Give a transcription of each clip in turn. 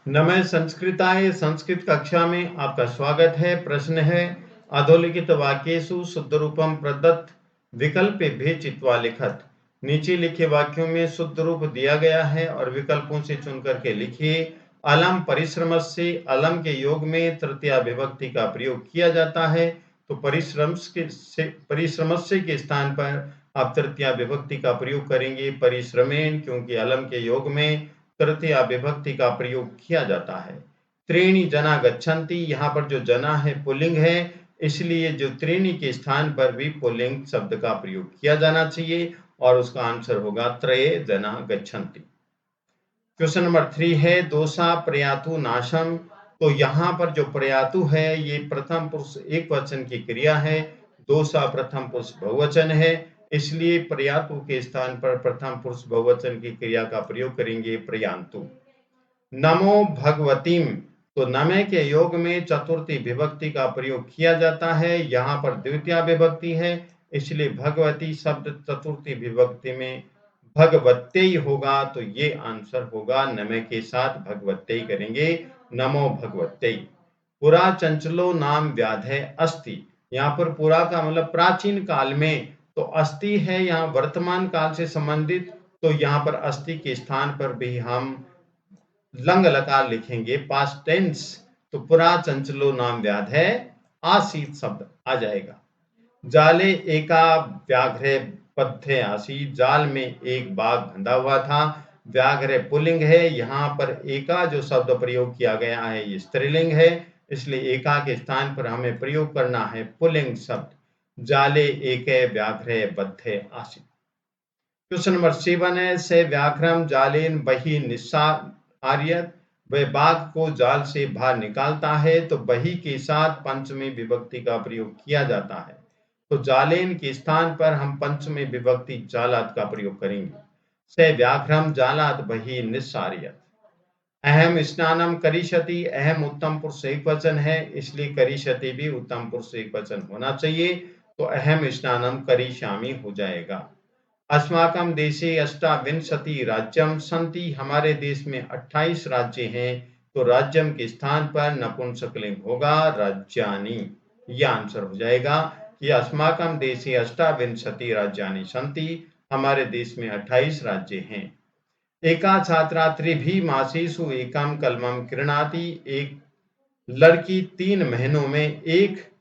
नमः संस्कृताय। संस्कृत कक्षा में आपका स्वागत है। प्रश्न है अधोलिखित वाक्येषु शुद्ध रूपम प्रदत्त विकल्पेभ्यः चित्वा लिखत। नीचे लिखे वाक्यों में शुद्ध रूप दिया गया है और विकल्पों से चुन करके लिखिए। अलम परिश्रमस्य, अलम के योग में तृतीया विभक्ति का प्रयोग किया जाता है, तो परिश्रमस्य के स्थान पर आप तृतीया विभक्ति का प्रयोग करेंगे परिश्रमेण, क्योंकि अलम के योग में तृतीया विभक्ति का प्रयोग किया जाता है। त्रीणि जना गच्छन्ति, यहाँ पर जो जना है पुल्लिंग है, इसलिए जो त्रीणि के स्थान पर भी पुल्लिंग शब्द का प्रयोग किया जाना चाहिए और उसका आंसर होगा त्रये जना गच्छन्ति। क्वेश्चन नंबर 3 है दोषा प्रयातु नाशम। तो यहाँ पर जो प्रयातु है ये प्रथम पुरुष एक वचन की क्रिया है, दोषा प्रथम पुरुष बहुवचन है, इसलिए प्रयातु के स्थान पर प्रथम पुरुष बहुवचन की क्रिया का प्रयोग करेंगे प्रयान्तु। नमो भगवतीम, तो नमे के योग में चतुर्थी विभक्ति का प्रयोग किया जाता है, यहाँ पर द्वितीय विभक्ति है, इसलिए भगवती शब्द चतुर्थी विभक्ति में भगवत्यई होगा, तो ये आंसर होगा नमे के साथ भगवत्यई करेंगे, नमो भगवत्यई। पुरा चंचलो नाम व्याधे अस्ति, यहाँ पर पुरा का मतलब प्राचीन काल में, तो अस्ति है यहाँ वर्तमान काल से संबंधित, तो यहाँ पर अस्ति के स्थान पर भी हम लंग लकार लिखेंगे पास्ट टेंस, तो पुरा चंचलो नाम व्याधे आसीत शब्द आ जाएगा। जाले एका व्याघ्रे पद्धे आसी, जाल में एक बाघ बंधा हुआ था। व्याघ्रे पुल्लिंग है, यहाँ पर एका जो शब्द प्रयोग किया गया है ये स्त्रीलिंग है, इसलिए एका के स्थान पर हमें प्रयोग करना है पुल्लिंग शब्द, जाले एके व्याघ्रे बद्धे आसी। क्वेश्चन नंबर 7 है से व्याघ्रम जालेन बही निस्सार्यत, वह बाघ को जाल से बाहर निकालता है, तो बही के साथ पंचमी विभक्ति का प्रयोग किया जाता है, तो जालेन के स्थान पर हम पंचमी विभक्ति जालात का प्रयोग करेंगे। से व्याघ्रम जालात बही निस्सार्यत। अहम स्नानम करिष्यति, अहम उत्तम पुरुष एक वचन है, इसलिए करिष्यति भी उत्तम पुरुष एक वचन होना चाहिए, तो अहम स्नानम करिष्यामि हो जाएगा। अस्माकं देशे अष्टाविंशति राज्यम सन्ति, हमारे देश में 28 राज्य हैं, तो राज्यम के स्थान पर नपुंसकलिंग होगा राज्यानि, यह आंसर हो जाएगा कि अस्माकं देशे अष्टाविंशति राज्यानि सन्ति, हमारे देश में 28 राज्य हैं। एका छात्रा त्रिभि मासेषु एकम कलमम क्रीणाति, एक लड़की 3 महीनों में एक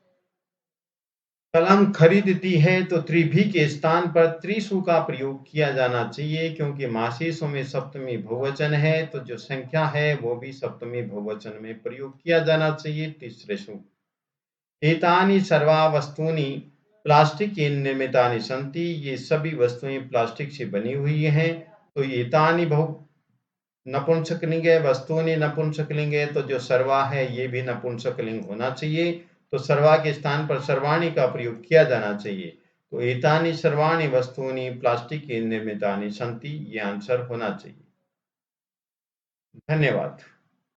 कलम खरीदती है, तो त्रिभि के स्थान पर त्रिशु का प्रयोग किया जाना चाहिए, क्योंकि मासेषु में सप्तमी बहुवचन है, तो जो संख्या है वो भी सप्तमी बहुवचन में प्रयोग किया जाना चाहिए तीसरेषु। एतानि सर्वा वस्तूनि प्लास्टिक निर्मितानि सन्ति, ये सभी वस्तुएं प्लास्टिक से बनी हुई हैं, तो एतानि बहु नपुंसकलिंग है, वस्तूनि नपुंसकलिंग है, तो जो सर्वा है ये भी नपुंसकलिंग होना चाहिए, तो सर्वा के स्थान पर सर्वाणि का प्रयोग किया जाना चाहिए, तो एतानि सर्वाणि वस्तूनि प्लास्टिक निर्मितानि सन्ति, ये आंसर होना चाहिए। धन्यवाद।